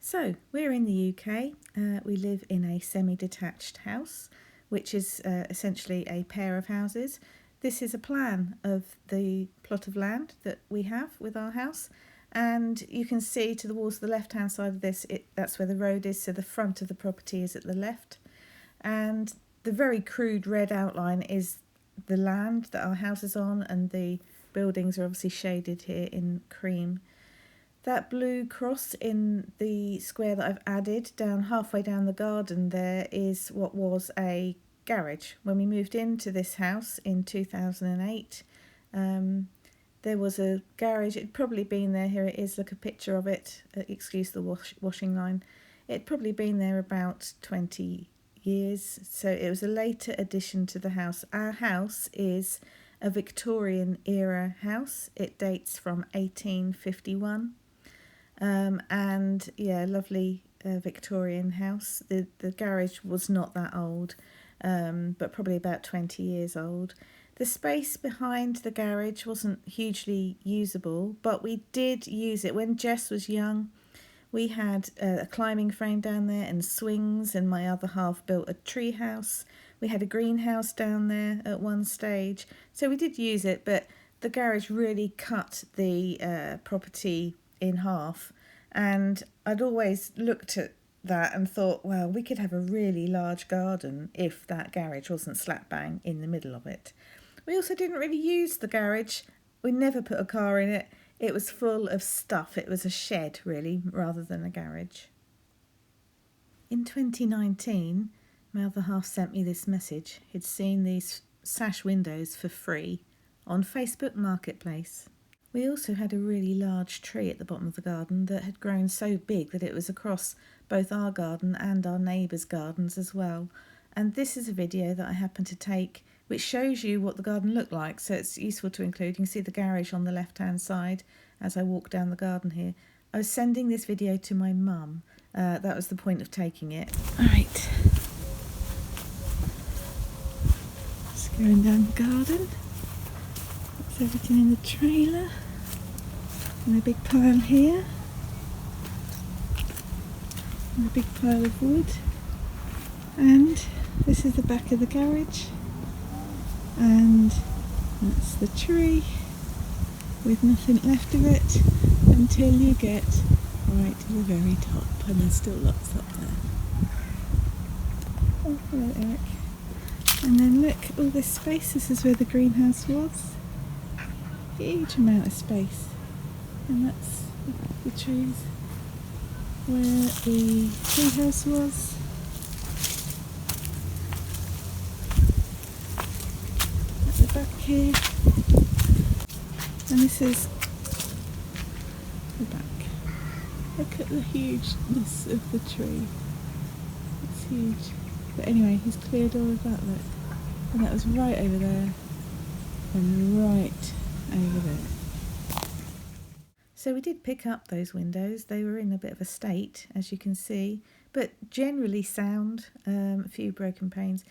So we're in the UK. We live in a semi-detached house, which is essentially a pair of houses. This is a plan of the plot of land that we have with our house, and you can see towards the left-hand side of this, that's where the road is, so the front of the property is at the left, and the very crude red outline is the land that our house is on, and the buildings are obviously shaded here in cream. That blue cross in the square that I've added down halfway down the garden there is what was a garage. When we moved into this house in 2008, there was a garage. It'd probably been there. Here it is. Look, a picture of it. Excuse the washing line. It'd probably been there about 20 years. So it was a later addition to the house. Our house is a Victorian era house. It dates from 1851. And yeah, lovely Victorian house. The garage was not that old, but probably about 20 years old. The space behind the garage wasn't hugely usable, but we did use it. When Jess was young, we had a climbing frame down there and swings, and my other half built a tree house. We had a greenhouse down there at one stage, so we did use it, but the garage really cut the property in half, and I'd always looked at that and thought, well, we could have a really large garden if that garage wasn't slap bang in the middle of it. We also didn't really use the garage. We never put a car in it. It was full of stuff. It was a shed, really, rather than a garage. In 2019, my other half sent me this message. He'd seen these sash windows for free on Facebook Marketplace. We also had a really large tree at the bottom of the garden that had grown so big that it was across both our garden and our neighbours' gardens as well. And this is a video that I happened to take which shows you what the garden looked like, so it's useful to include. You can see the garage on the left-hand side as I walk down the garden here. I was sending this video to my mum. That was the point of taking it. Alright. Just going down the garden. That's everything in the trailer. And a big pile here. And a big pile of wood. And this is the back of the garage. And that's the tree with nothing left of it until you get right to the very top, and there's still lots up there. Oh, hello Eric. And then look, all this space, this is where the greenhouse was. Huge amount of space. And that's the trees where the treehouse was. Back here, and this is the back. Look at the hugeness of the tree. It's huge. But anyway, he's cleared all of that, look. And that was right over there and right over there. So we did pick up those windows. They were in a bit of a state, as you can see, but generally sound. A few broken panes.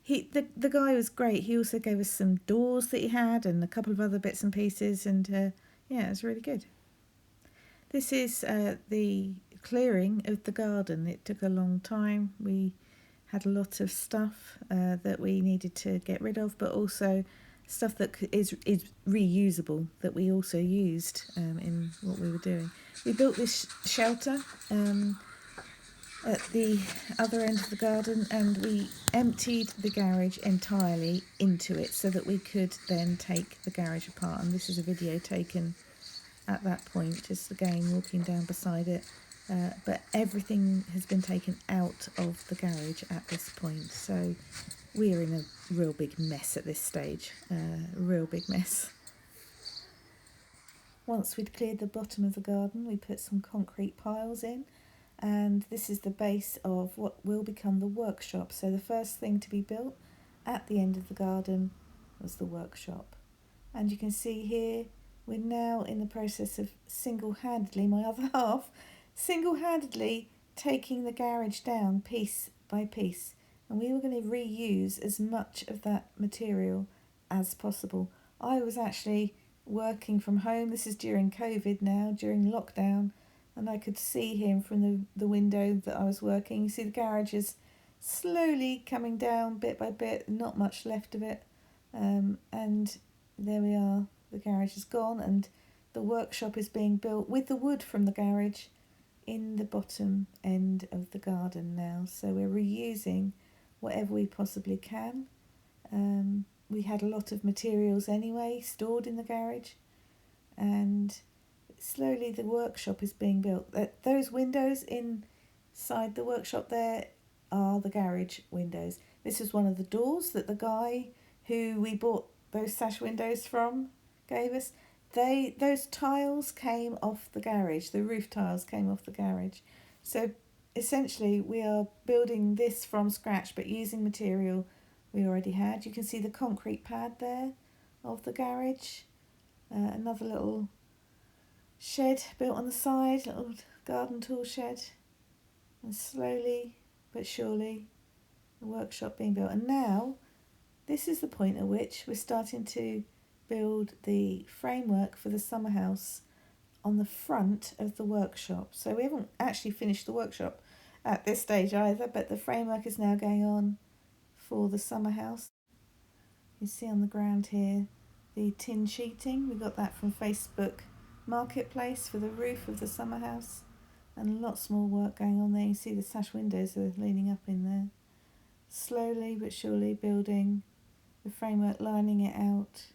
The guy was great. He also gave us some doors that he had and a couple of other bits and pieces, and yeah, it was really good. This is the clearing of the garden. It took a long time. We had a lot of stuff that we needed to get rid of, but also stuff that is reusable that we also used in what we were doing. We built this shelter at the other end of the garden, and we emptied the garage entirely into it so that we could then take the garage apart. And this is a video taken at that point, just again walking down beside it, but everything has been taken out of the garage at this point, so we are in a real big mess at this stage. Real big mess. Once we'd cleared the bottom of the garden, we put some concrete piles in, and this is the base of what will become the workshop. So the first thing to be built at the end of the garden was the workshop. And you can see here, we're now in the process of single-handedly, my other half, single-handedly taking the garage down piece by piece. And we were going to reuse as much of that material as possible. I was actually working from home. This is during COVID now, during lockdown. and I could see him from the window that I was working. You see the garage is slowly coming down bit by bit, not much left of it. And there we are, the garage is gone, and the workshop is being built with the wood from the garage in the bottom end of the garden now. So we're reusing whatever we possibly can. We had a lot of materials anyway stored in the garage, and slowly the workshop is being built. Those windows inside the workshop there are the garage windows. This is one of the doors that the guy who we bought those sash windows from gave us. Those tiles came off the garage. The roof tiles came off the garage. So essentially we are building this from scratch, but using material we already had. You can see the concrete pad there of the garage. Another little shed built on the side, little garden tool shed. And slowly but surely the workshop being built. And now this is the point at which we're starting to build the framework for the summer house on the front of the workshop. So we haven't actually finished the workshop at this stage either, but the framework is now going on for the summer house. You see on the ground here the tin sheeting. We got that from Facebook Marketplace for the roof of the summer house, and lots more work going on there. You see the sash windows are leaning up in there. Slowly but surely building the framework, lining it out.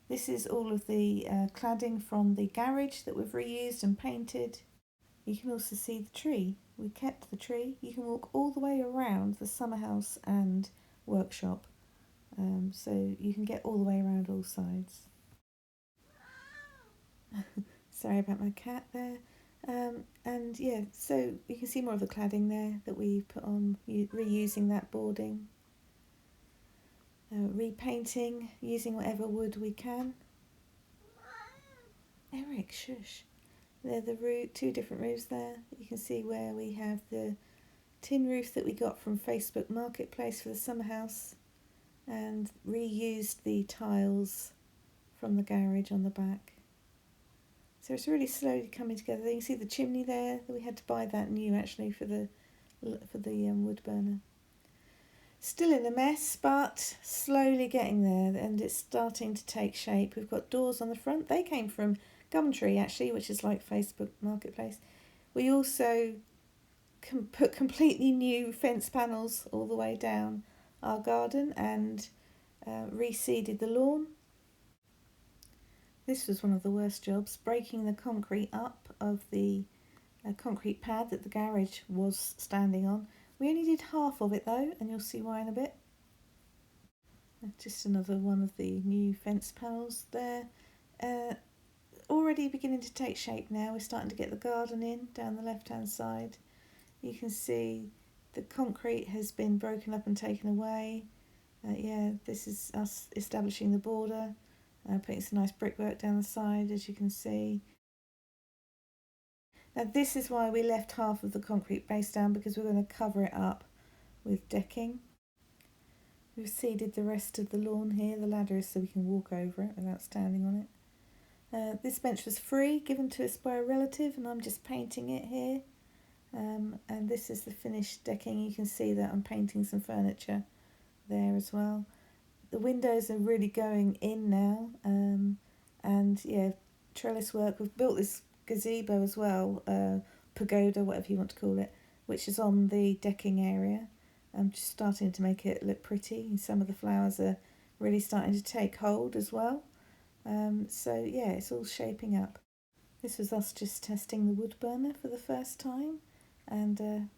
This is all of the cladding from the garage that we've reused and painted. You can also see the tree. We kept the tree. You can walk all the way around the summer house and workshop. So you can get all the way around all sides. Sorry about my cat there. And yeah, so you can see more of the cladding there that we put on, reusing that boarding. Repainting, using whatever wood we can. Eric, shush. They're the two different roofs there. You can see where we have the tin roof that we got from Facebook Marketplace for the summer house, and reused the tiles from the garage on the back. So it's really slowly coming together. You can see the chimney there. We had to buy that new actually for the wood burner. Still in a mess, but slowly getting there, and it's starting to take shape. We've got doors on the front. They came from Gumtree actually, which is like Facebook Marketplace. We also put completely new fence panels all the way down our garden, and reseeded the lawn. This was one of the worst jobs, breaking the concrete up of the concrete pad that the garage was standing on. We only did half of it though, and you'll see why in a bit. Just another one of the new fence panels there. Already beginning to take shape now. We're starting to get the garden in down the left hand side. You can see the concrete has been broken up and taken away. This is us establishing the border, putting some nice brickwork down the side, as you can see. Now this is why we left half of the concrete base down, because we're going to cover it up with decking. We've seeded the rest of the lawn here. The ladder is so we can walk over it without standing on it. This bench was free, given to us by a relative, and I'm just painting it here. And this is the finished decking. You can see that I'm painting some furniture there as well. The windows are really going in now, and yeah, trellis work. We've built this gazebo as well, pagoda, whatever you want to call it, which is on the decking area. I'm just starting to make it look pretty, and some of the flowers are really starting to take hold as well. So yeah, it's all shaping up. This was us just testing the wood burner for the first time, and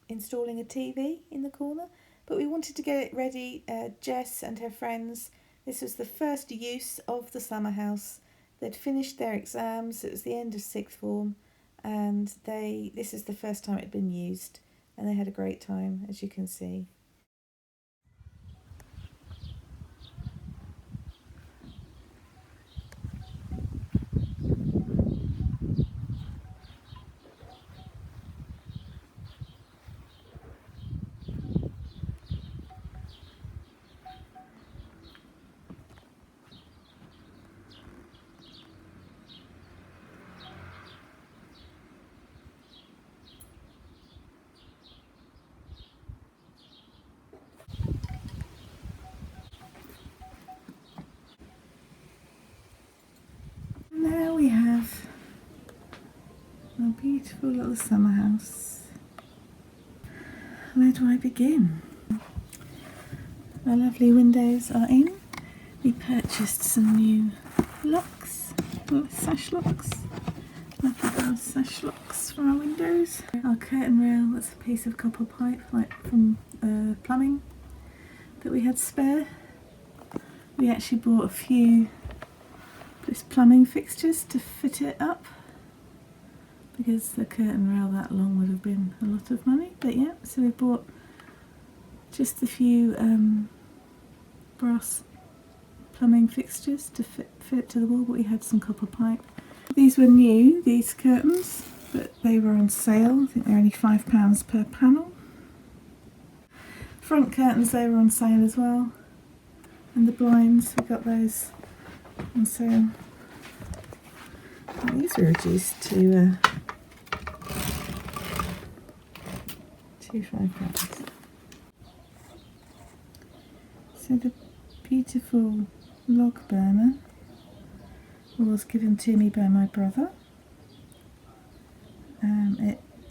installing a TV in the corner. But we wanted to get it ready. Jess and her friends, this was the first use of the summer house. They'd finished their exams. It was the end of sixth form, and this is the first time it had been used, and they had a great time, as you can see. A beautiful little summer house. Where do I begin? Our lovely windows are in. We purchased some new locks, sash locks. Lovely little sash locks for our windows. Our curtain rail, that's a piece of copper pipe, like from plumbing, that we had spare. We actually bought a few plumbing fixtures to fit it up, because the curtain rail that long would have been a lot of money. But yeah, so we bought just a few brass plumbing fixtures to fit it to the wall, but we had some copper pipe. These were new, these curtains, but they were on sale. I think they're only £5 per panel. Front curtains, they were on sale as well. And the blinds, we got those on sale. And these were reduced to £5. So the beautiful log burner was given to me by my brother.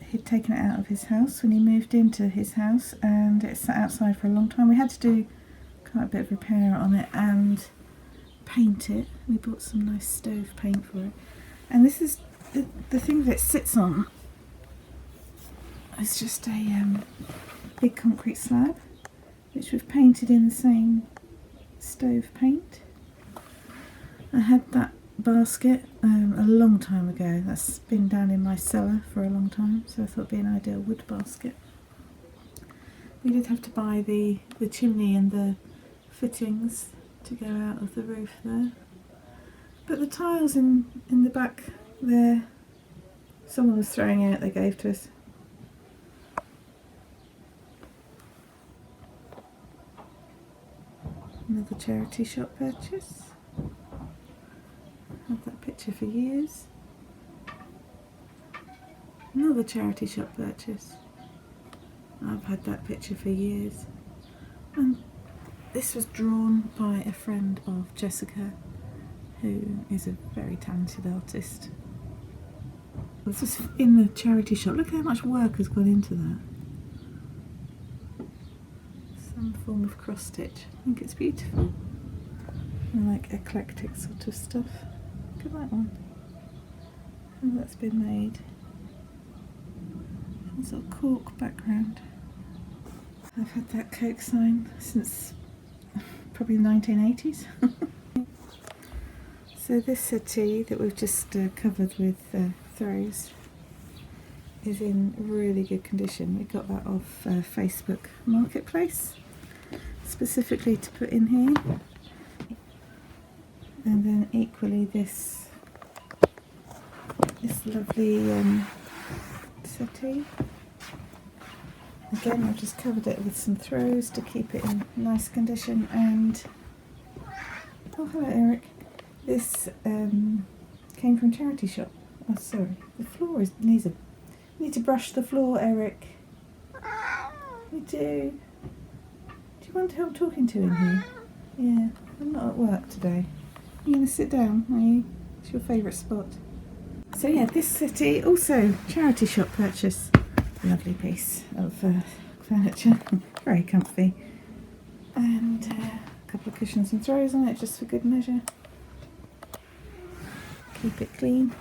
He'd taken it out of his house when he moved into his house, and it sat outside for a long time. We had to do quite a bit of repair on it and paint it. We bought some nice stove paint for it. And this is the thing that it sits on. It's just a big concrete slab, which we've painted in the same stove paint. I had that basket a long time ago. That's been down in my cellar for a long time, so I thought it'd be an ideal wood basket. We did have to buy the chimney and the fittings to go out of the roof there. But the tiles in the back there, someone was throwing out, they gave to us. Another charity shop purchase. Had that picture for years. Another charity shop purchase. I've had that picture for years. And this was drawn by a friend of Jessica, who is a very talented artist. This was in the charity shop. Look how much work has gone into that. Some form of cross stitch. I think it's beautiful. I like eclectic sort of stuff. Look at that one. How that's been made. It's a cork background. I've had that Coke sign since probably the 1980s. So this settee that we've just covered with throws is in really good condition. We got that off Facebook Marketplace, specifically to put in here. And then equally this lovely settee. Again, I've just covered it with some throws to keep it in nice condition. And oh, hello Eric. This came from charity shop. Oh, sorry. The floor needs to brush the floor, Eric. We do. Do you want help talking to in here? Yeah, I'm not at work today. You're going to sit down, are you? It's your favourite spot. So yeah, this settee, also charity shop purchase. Lovely piece of furniture. Very comfy. And a couple of cushions and throws on it, just for good measure. Keep it clean.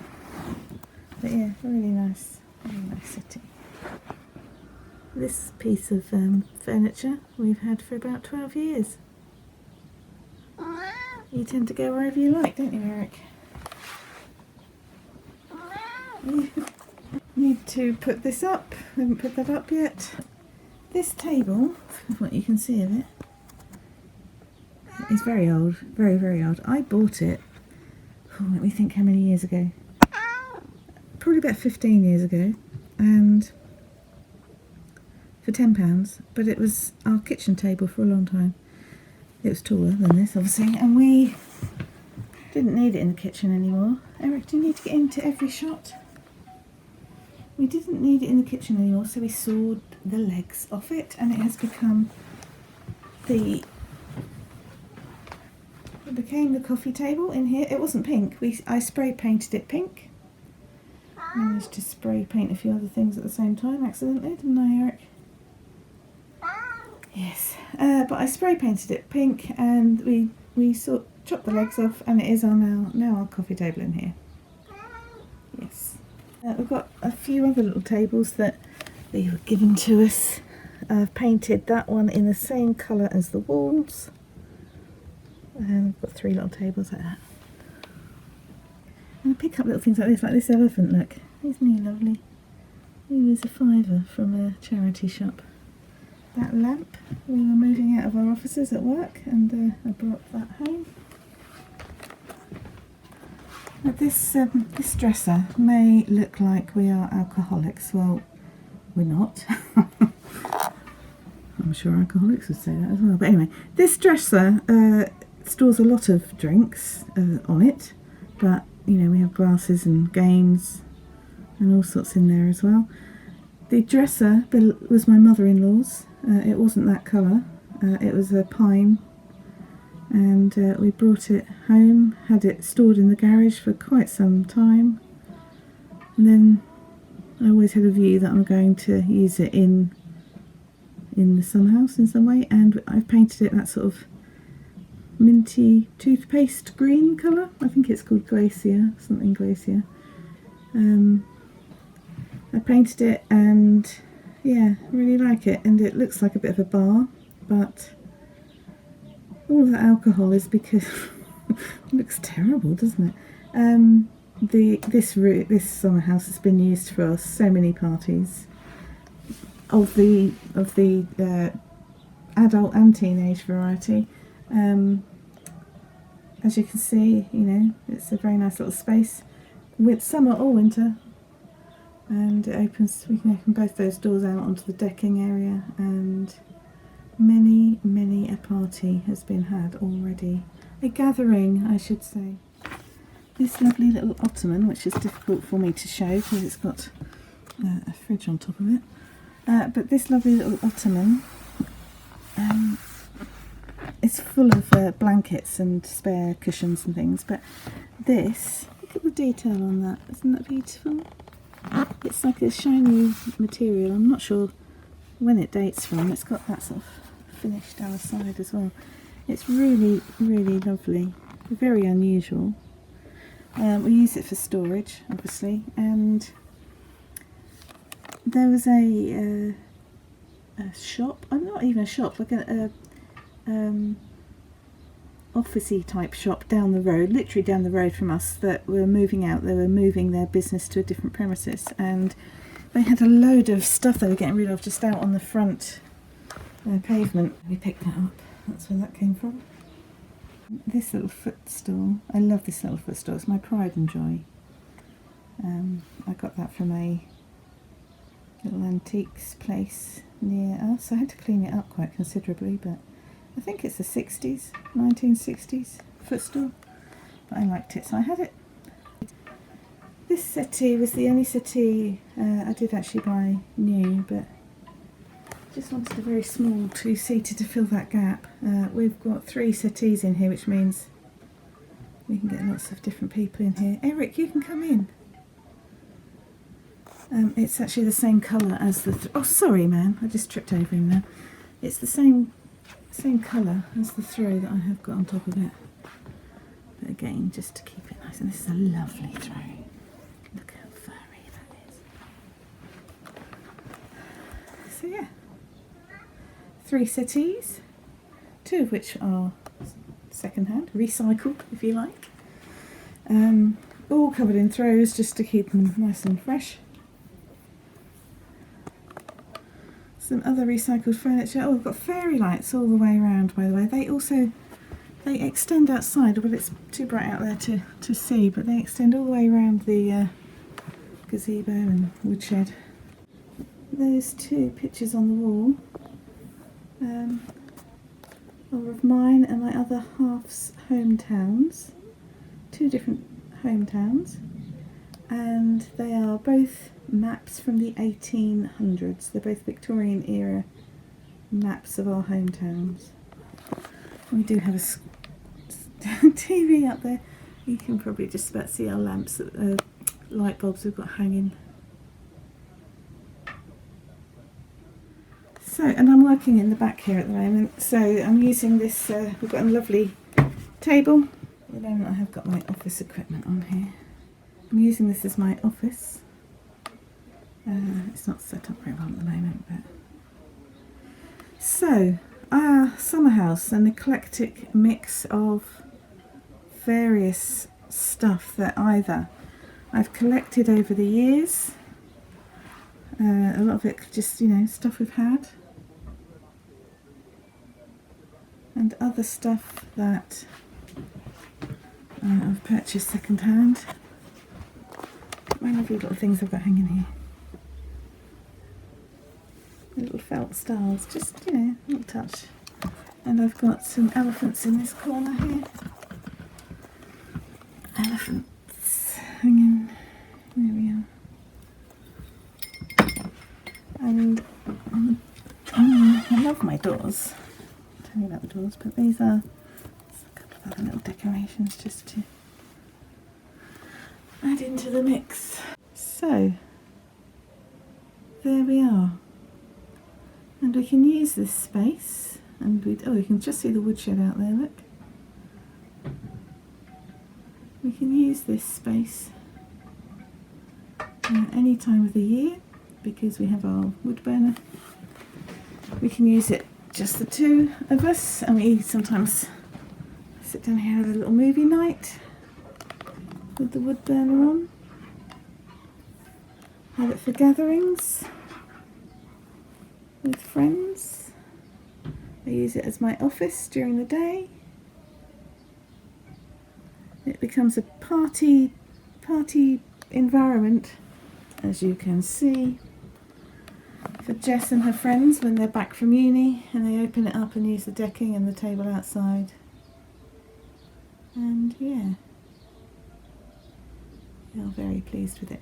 But yeah, really nice settee. This piece of furniture we've had for about 12 years. You tend to go wherever you like, don't you, Eric? You need to put this up. We haven't put that up yet. This table, what you can see of it, is very old. Very, very old. I bought it, let me think how many years ago. Probably about 15 years ago. And for £10, but it was our kitchen table for a long time. It was taller than this, obviously, and we didn't need it in the kitchen anymore. Eric, do you need to get into every shot? We didn't need it in the kitchen anymore, so we sawed the legs off it, and it has become it became the coffee table in here. It wasn't pink. I spray painted it pink. Managed to spray paint a few other things at the same time accidentally, didn't I, Eric? Yes, but I spray painted it pink, and we chopped the legs off, and it is on now our coffee table in here. Yes, we've got a few other little tables that they were given to us. I've painted that one in the same colour as the walls, and I've got 3 little tables like that. And I pick up little things like this elephant, look, isn't he lovely? He was a £5 from a charity shop. That lamp, we were moving out of our offices at work, and I brought that home. Now this dresser may look like we are alcoholics. Well, we're not. I'm sure alcoholics would say that as well. But anyway, this dresser stores a lot of drinks on it, but you know, we have glasses and games and all sorts in there as well. The dresser was my mother-in-law's. It wasn't that colour. It was a pine, and we brought it home, had it stored in the garage for quite some time, and then I always had a view that I'm going to use it in the summer house in some way, and I've painted it that sort of minty toothpaste green colour. I think it's called Glacier, something Glacier. I painted it, and yeah, really like it, and it looks like a bit of a bar, but all of that alcohol is because it looks terrible, doesn't it? This summer house has been used for so many parties of the adult and teenage variety. As you can see, you know, it's a very nice little space with summer or winter, and it opens, we can open both those doors out onto the decking area, and many a party has been had already. A gathering, I should say. This lovely little ottoman, which is difficult for me to show because it's got a fridge on top of it, but this lovely little ottoman, it's full of blankets and spare cushions and things, but this, look at the detail on that, isn't that beautiful? It's like a shiny material. I'm not sure when it dates from. It's got that sort of finish down the side as well. It's really lovely, very unusual. We use it for storage, obviously, and there was a shop, not even a shop, like a officey type shop down the road, literally down the road from us, that were moving out. They were moving their business to a different premises, and they had a load of stuff they were getting rid of just out on the front pavement. We picked that up. That's where that came from. This little footstool, I love this little footstool. It's my pride and joy. I got that from a little antiques place near us. I had to clean it up quite considerably, but I think it's a 60s, 1960s footstool, but I liked it, so I had it. This settee was the only settee I did actually buy new, but just wanted a very small 2-seater to fill that gap. We've got 3 settees in here, which means we can get lots of different people in here. Eric, you can come in. It's actually the same colour as the... oh, sorry, man, I just tripped over him now. It's the same colour as the throw that I have got on top of it, but again, just to keep it nice. And this is a lovely throw. Look how furry that is. So yeah, 3 settees, 2 of which are second-hand, recycled if you like, all covered in throws just to keep them nice and fresh. Some other recycled furniture. Oh, we've got fairy lights all the way around, by the way. They extend outside. Well, it's too bright out there to see, but they extend all the way around the gazebo and woodshed. Those 2 pictures on the wall are of mine and my other half's hometowns. 2 different hometowns, and they are both maps from the 1800s. They're both Victorian era maps of our hometowns. We do have a TV up there. You can probably just about see our light bulbs we've got hanging. So, and I'm working in the back here at the moment, so I'm using this, we've got a lovely table. At the moment I have got my office equipment on here. I'm using this as my office. It's not set up very well at the moment, but... So, our summer house, an eclectic mix of various stuff that either I've collected over the years, a lot of it just, you know, stuff we've had, and other stuff that I've purchased second hand. My lovely little things I've got hanging here. Little felt stars, just, you know, a little touch. And I've got some elephants in this corner here. Elephants hanging, there we are. And I love my doors. I'll tell you about the doors, but these are a couple of other little decorations just to add into the mix. So, there we are. And we can use this space, and you can just see the woodshed out there, look. We can use this space any time of the year because we have our wood burner. We can use it just the two of us, and we sometimes sit down here and have a little movie night with the wood burner on. Have it for gatherings with friends. I use it as my office during the day. It becomes a party environment, as you can see, for Jess and her friends when they're back from uni and they open it up and use the decking and the table outside. And yeah, they are very pleased with it.